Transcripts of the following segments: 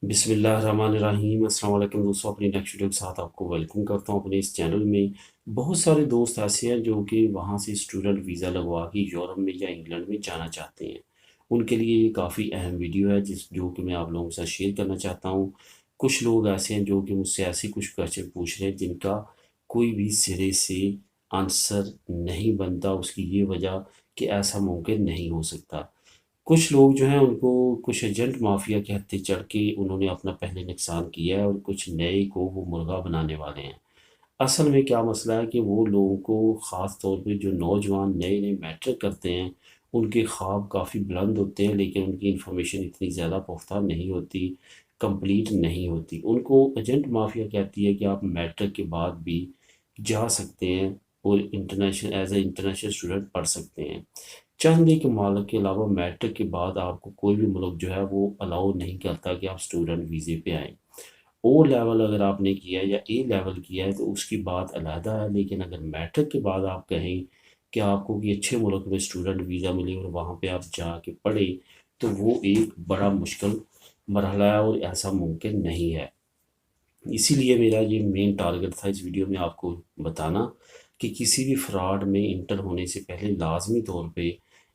بسم اللہ الرحمن الرحیم۔ السلام علیکم دوستوں، اپنی نیکسٹ ویڈیو کے ساتھ آپ کو ویلکم کرتا ہوں اپنے اس چینل میں۔ بہت سارے دوست ایسے ہیں جو کہ وہاں سے اسٹوڈنٹ ویزا لگوا کے یورپ میں یا انگلینڈ میں جانا چاہتے ہیں۔ ان کے لیے یہ کافی اہم ویڈیو ہے جو کہ میں آپ لوگوں کے ساتھ شیئر کرنا چاہتا ہوں۔ کچھ لوگ ایسے ہیں جو کہ مجھ سے ایسے کچھ کویشچن پوچھ رہے ہیں جن کا کوئی بھی سرے سے آنسر نہیں بنتا، اس کی یہ وجہ کہ ایسا ممکن نہیں ہو سکتا۔ کچھ لوگ جو ہیں ان کو کچھ ایجنٹ مافیا کے ہتھے چڑھ کے انہوں نے اپنا پہلے نقصان کیا ہے، اور کچھ نئے کو وہ مرغا بنانے والے ہیں۔ اصل میں کیا مسئلہ ہے کہ وہ لوگوں کو، خاص طور پہ جو نوجوان نئے نئے میٹرک کرتے ہیں، ان کے خواب کافی بلند ہوتے ہیں لیکن ان کی انفارمیشن اتنی زیادہ پختہ نہیں ہوتی، کمپلیٹ نہیں ہوتی۔ ان کو ایجنٹ مافیا کہتی ہے کہ آپ میٹرک کے بعد بھی جا سکتے ہیں اور international as a international student پڑھ سکتے ہیں۔ چند ایک ممالک کے علاوہ میٹرک کے بعد آپ کو کوئی بھی ملک جو ہے وہ الاؤ نہیں کرتا کہ آپ اسٹوڈنٹ ویزے پہ آئیں۔ او لیول اگر آپ نے کیا ہے یا اے لیول کیا ہے تو اس کی بات علیحدہ ہے، لیکن اگر میٹرک کے بعد آپ کہیں کہ آپ کو کہ اچھے ملک میں اسٹوڈنٹ ویزا ملے اور وہاں پہ آپ جا کے پڑھیں، تو وہ ایک بڑا مشکل مرحلہ ہے اور ایسا ممکن نہیں ہے۔ اسی لیے میرا یہ مین ٹارگٹ تھا اس ویڈیو میں آپ کو بتانا کہ کسی بھی فراڈ میں انٹر ہونے سے پہلے لازمی طور پہ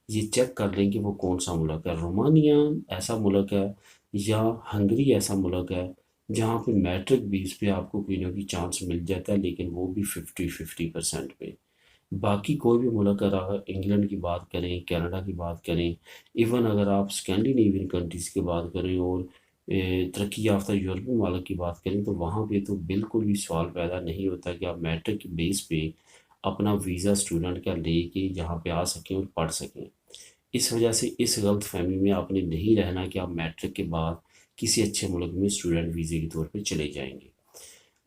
یہ چیک کر لیں کہ وہ کون سا ملک ہے۔ رومانیہ ایسا ملک ہے یا ہنگری ایسا ملک ہے جہاں پہ میٹرک بیس پہ آپ کو کوئی نہ کوئی چانس مل جاتا ہے، لیکن وہ بھی 50% پہ۔ باقی کوئی بھی ملک، اگر انگلینڈ کی بات کریں، کینیڈا کی بات کریں، ایون اگر آپ اسکینڈینیوین کنٹریز کی بات کریں اور ترقی یافتہ یورپی ممالک کی بات کریں، تو وہاں پہ تو بالکل بھی سوال پیدا نہیں ہوتا کہ آپ میٹرک کے بیس پہ اپنا ویزا اسٹوڈنٹ کا لے کے یہاں پہ آ سکیں اور پڑھ سکیں۔ اس وجہ سے اس غلط فہمی میں آپ نے نہیں رہنا کہ آپ میٹرک کے بعد کسی اچھے ملک میں اسٹوڈنٹ ویزے کے طور پہ چلے جائیں گے۔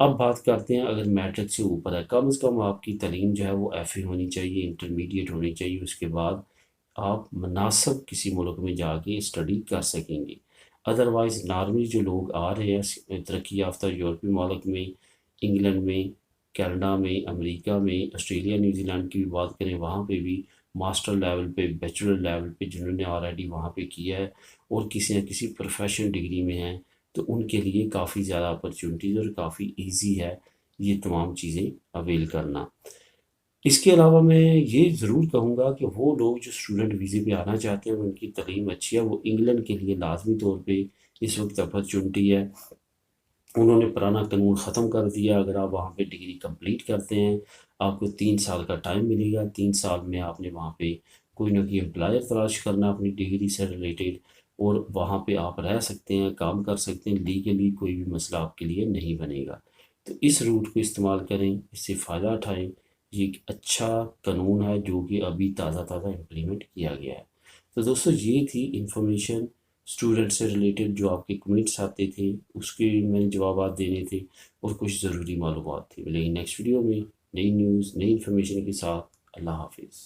اب بات کرتے ہیں، اگر میٹرک سے اوپر ہے، کم از کم آپ کی تعلیم جو ہے وہ ایف اے ہونی چاہیے، انٹرمیڈیٹ ہونی چاہیے، اس کے بعد آپ مناسب کسی ملک میں جا کے اسٹڈی کر سکیں گے۔ ادروائز نارملی جو لوگ آ رہے ہیں ترقی یافتہ یورپی ممالک میں، انگلینڈ میں، کینیڈا میں، امریکہ میں، آسٹریلیا، نیوزی لینڈ کی بھی بات کریں، وہاں پہ بھی ماسٹر لیول پہ، بیچلر لیول پہ جنہوں نے آلریڈی وہاں پہ کیا ہے اور کسی نہ کسی پروفیشن ڈگری میں ہیں، تو ان کے لیے کافی زیادہ اپرچونٹیز اور کافی ایزی ہے یہ تمام چیزیں اویل کرنا۔ اس کے علاوہ میں یہ ضرور کہوں گا کہ وہ لوگ جو اسٹوڈنٹ ویزے پہ آنا چاہتے ہیں، ان کی تعلیم اچھی ہے، وہ انگلینڈ کے لیے لازمی طور پہ اس وقت اپرچونٹی ہے۔ انہوں نے پرانا قانون ختم کر دیا، اگر آپ وہاں پہ ڈگری کمپلیٹ کرتے ہیں آپ کو 3 سال کا ٹائم ملے گا۔ 3 سال میں آپ نے وہاں پہ کوئی نہ کوئی امپلائر تلاش کرنا اپنی ڈگری سے ریلیٹڈ، اور وہاں پہ آپ رہ سکتے ہیں، کام کر سکتے ہیں، لیگلی کوئی بھی مسئلہ آپ کے لیے نہیں بنے گا۔ تو اس روٹ کو استعمال کریں، اس سے فائدہ اٹھائیں۔ یہ ایک اچھا قانون ہے جو کہ ابھی تازہ تازہ امپلیمنٹ کیا گیا ہے۔ تو دوستو، یہ تھی انفارمیشن اسٹوڈنٹ سے ریلیٹڈ، جو آپ کے کمنٹس آتے تھے اس کے میں نے جوابات دینے تھے، اور کچھ ضروری معلومات تھی۔ ملیں گے نیکسٹ ویڈیو میں نئی نیوز، نئی انفارمیشن کے ساتھ۔ اللہ حافظ۔